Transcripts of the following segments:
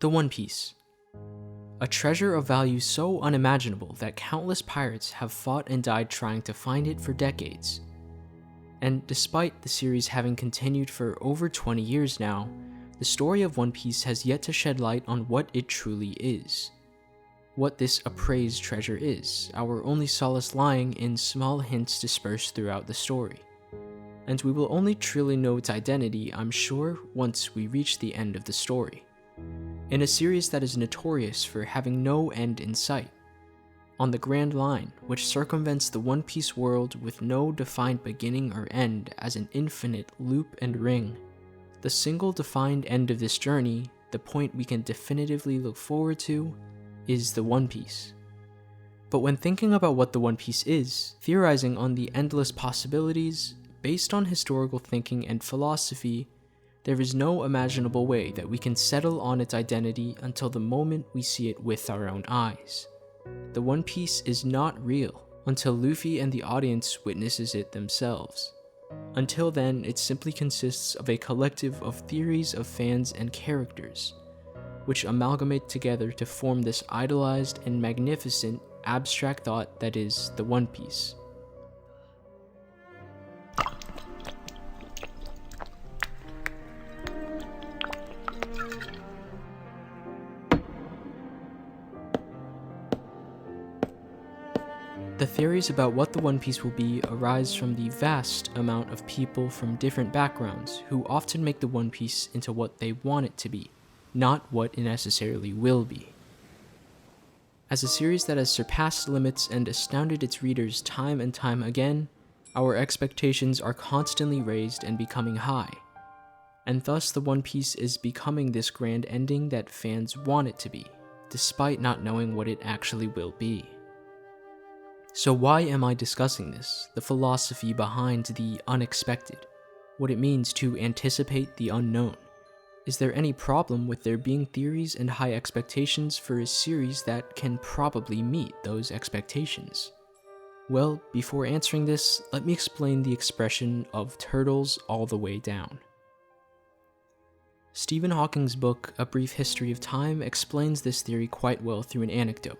The One Piece. A treasure of value so unimaginable that countless pirates have fought and died trying to find it for decades. And despite the series having continued for over 20 years now, the story of One Piece has yet to shed light on what it truly is. What this appraised treasure is, our only solace lying in small hints dispersed throughout the story. And we will only truly know its identity, I'm sure, once we reach the end of the story. In a series that is notorious for having no end in sight. On the Grand Line, which circumvents the One Piece world with no defined beginning or end as an infinite loop and ring. The single defined end of this journey, the point we can definitively look forward to, is the One Piece. But when thinking about what the One Piece is, theorizing on the endless possibilities, based on historical thinking and philosophy, there is no imaginable way that we can settle on its identity until the moment we see it with our own eyes. The One Piece is not real until Luffy and the audience witnesses it themselves. Until then, it simply consists of a collective of theories of fans and characters, which amalgamate together to form this idolized and magnificent abstract thought that is the One Piece. The theories about what the One Piece will be arise from the vast amount of people from different backgrounds who often make the One Piece into what they want it to be, not what it necessarily will be. As a series that has surpassed limits and astounded its readers time and time again, our expectations are constantly raised and becoming high. And thus the One Piece is becoming this grand ending that fans want it to be, despite not knowing what it actually will be. So why am I discussing this, the philosophy behind the unexpected, what it means to anticipate the unknown? Is there any problem with there being theories and high expectations for a series that can probably meet those expectations? Well, before answering this, let me explain the expression of turtles all the way down. Stephen Hawking's book, A Brief History of Time, explains this theory quite well through an anecdote.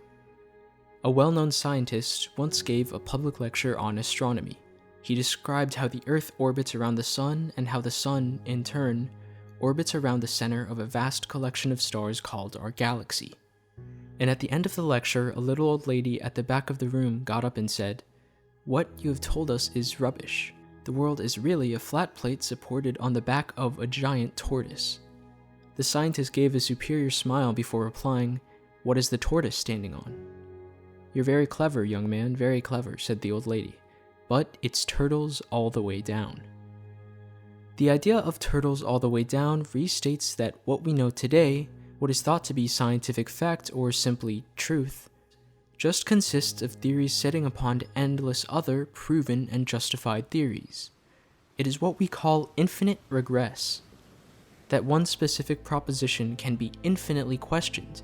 A well-known scientist once gave a public lecture on astronomy. He described how the Earth orbits around the Sun and how the Sun, in turn, orbits around the center of a vast collection of stars called our galaxy. And at the end of the lecture, a little old lady at the back of the room got up and said, "What you have told us is rubbish. The world is really a flat plate supported on the back of a giant tortoise." The scientist gave a superior smile before replying, "What is the tortoise standing on?" "You're very clever, young man, very clever," said the old lady. "But it's turtles all the way down." The idea of turtles all the way down restates that what we know today, what is thought to be scientific fact or simply truth, just consists of theories sitting upon endless other proven and justified theories. It is what we call infinite regress. That one specific proposition can be infinitely questioned,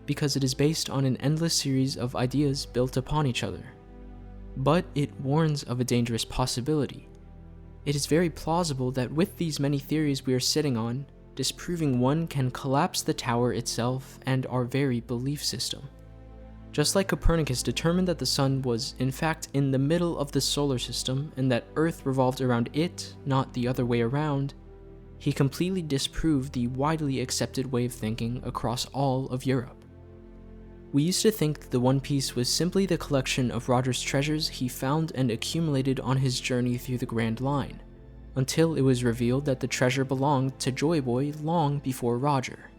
because it is based on an endless series of ideas built upon each other. But it warns of a dangerous possibility. It is very plausible that with these many theories we are sitting on, disproving one can collapse the tower itself and our very belief system. Just like Copernicus determined that the Sun was in fact in the middle of the solar system and that Earth revolved around it, not the other way around, he completely disproved the widely accepted way of thinking across all of Europe. We used to think that the One Piece was simply the collection of Roger's treasures he found and accumulated on his journey through the Grand Line, until it was revealed that the treasure belonged to Joy Boy long before Roger.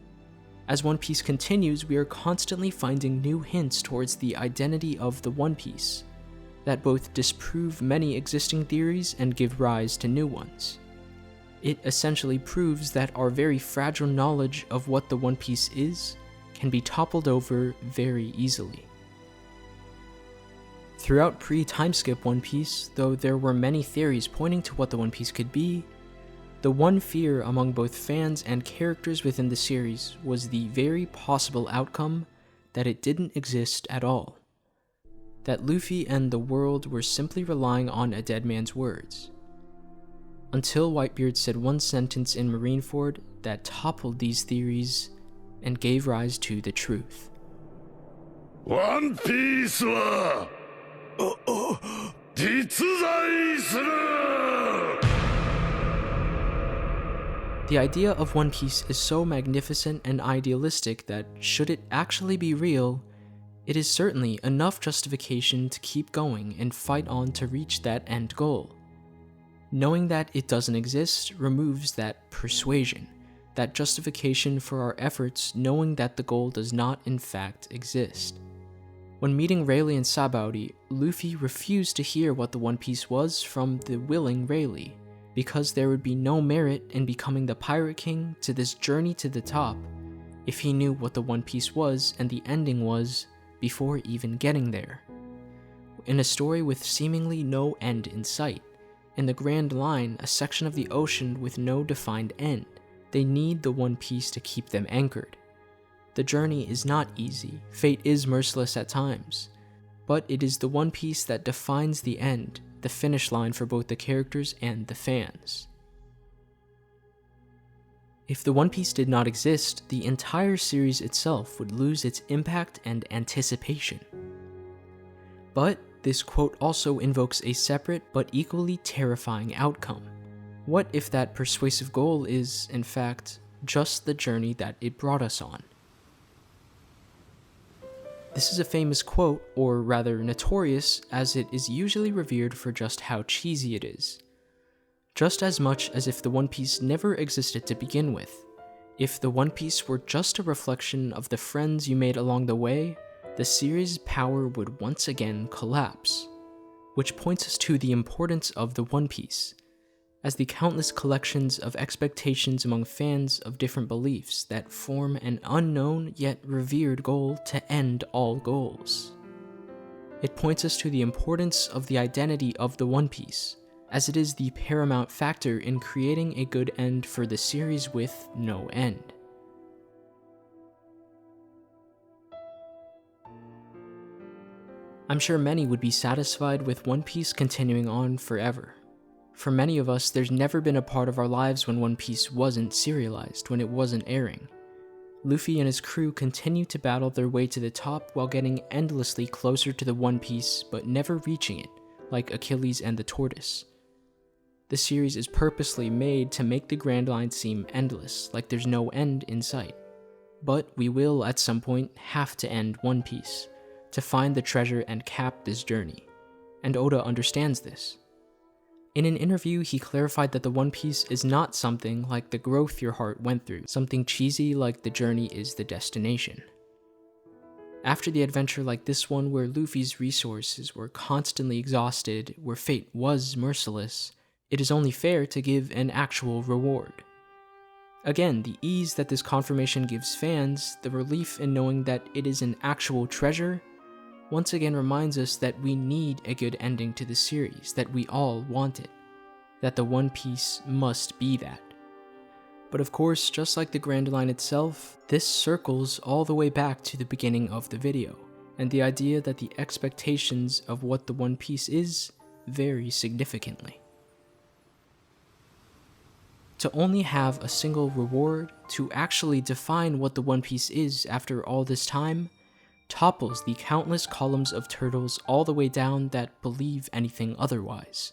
As One Piece continues, we are constantly finding new hints towards the identity of the One Piece, that both disprove many existing theories and give rise to new ones. It essentially proves that our very fragile knowledge of what the One Piece is can be toppled over very easily. Throughout pre-timeskip One Piece, though there were many theories pointing to what the One Piece could be, the one fear among both fans and characters within the series was the very possible outcome that it didn't exist at all. That Luffy and the world were simply relying on a dead man's words. Until Whitebeard said one sentence in Marineford that toppled these theories and gave rise to the truth. One Piece は実在する! The idea of One Piece is so magnificent and idealistic that, should it actually be real, it is certainly enough justification to keep going and fight on to reach that end goal. Knowing that it doesn't exist removes that persuasion, that justification for our efforts, knowing that the goal does not in fact exist. When meeting Rayleigh and Sabaody, Luffy refused to hear what the One Piece was from the willing Rayleigh, because there would be no merit in becoming the Pirate King to this journey to the top if he knew what the One Piece was and the ending was before even getting there. In a story with seemingly no end in sight, in the Grand Line, a section of the ocean with no defined end, they need the One Piece to keep them anchored. The journey is not easy, fate is merciless at times, but it is the One Piece that defines the end, the finish line for both the characters and the fans. If the One Piece did not exist, the entire series itself would lose its impact and anticipation. But this quote also invokes a separate but equally terrifying outcome. What if that persuasive goal is, in fact, just the journey that it brought us on? This is a famous quote, or rather notorious, as it is usually revered for just how cheesy it is. Just as much as if the One Piece never existed to begin with. If the One Piece were just a reflection of the friends you made along the way, the series' power would once again collapse. Which points us to the importance of the One Piece, as the countless collections of expectations among fans of different beliefs that form an unknown yet revered goal to end all goals. It points us to the importance of the identity of the One Piece, as it is the paramount factor in creating a good end for the series with no end. I'm sure many would be satisfied with One Piece continuing on forever. For many of us, there's never been a part of our lives when One Piece wasn't serialized, when it wasn't airing. Luffy and his crew continue to battle their way to the top while getting endlessly closer to the One Piece, but never reaching it, like Achilles and the Tortoise. The series is purposely made to make the Grand Line seem endless, like there's no end in sight. But we will, at some point, have to end One Piece, to find the treasure and cap this journey. And Oda understands this. In an interview, he clarified that the One Piece is not something like the growth your heart went through, something cheesy like the journey is the destination. After the adventure like this one, where Luffy's resources were constantly exhausted, where fate was merciless, it is only fair to give an actual reward. Again, the ease that this confirmation gives fans, the relief in knowing that it is an actual treasure, once again reminds us that we need a good ending to the series, that we all want it, that the One Piece must be that. But of course, just like the Grand Line itself, this circles all the way back to the beginning of the video, and the idea that the expectations of what the One Piece is vary significantly. To only have a single reward, to actually define what the One Piece is after all this time, topples the countless columns of turtles all the way down that believe anything otherwise.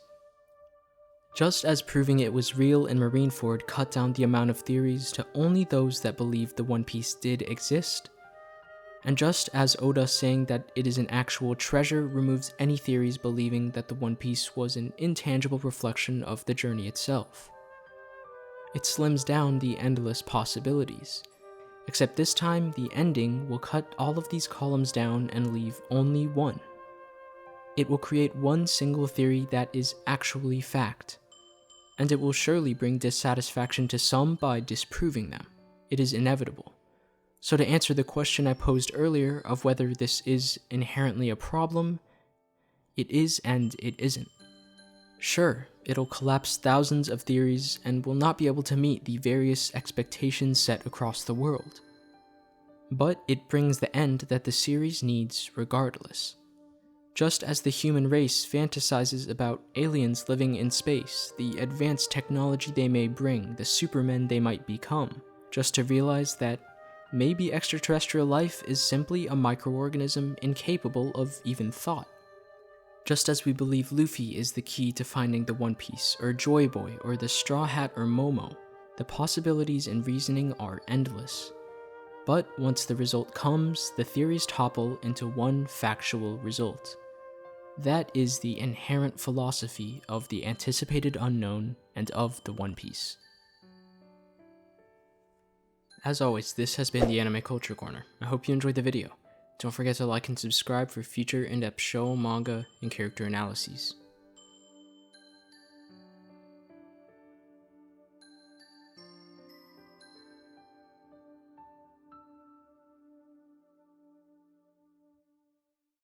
Just as proving it was real in Marineford cut down the amount of theories to only those that believed the One Piece did exist, and just as Oda saying that it is an actual treasure removes any theories believing that the One Piece was an intangible reflection of the journey itself. It slims down the endless possibilities. Except this time, the ending will cut all of these columns down and leave only one. It will create one single theory that is actually fact, and it will surely bring dissatisfaction to some by disproving them. It is inevitable. So to answer the question I posed earlier of whether this is inherently a problem, it is and it isn't. Sure, it'll collapse thousands of theories and will not be able to meet the various expectations set across the world. But it brings the end that the series needs regardless. Just as the human race fantasizes about aliens living in space, the advanced technology they may bring, the supermen they might become, just to realize that maybe extraterrestrial life is simply a microorganism incapable of even thought. Just as we believe Luffy is the key to finding the One Piece, or Joy Boy, or the Straw Hat or Momo, the possibilities in reasoning are endless. But once the result comes, the theories topple into one factual result. That is the inherent philosophy of the anticipated unknown and of the One Piece. As always, this has been the Anime Culture Corner. I hope you enjoyed the video. Don't forget to like and subscribe for future in-depth show, manga, and character analyses.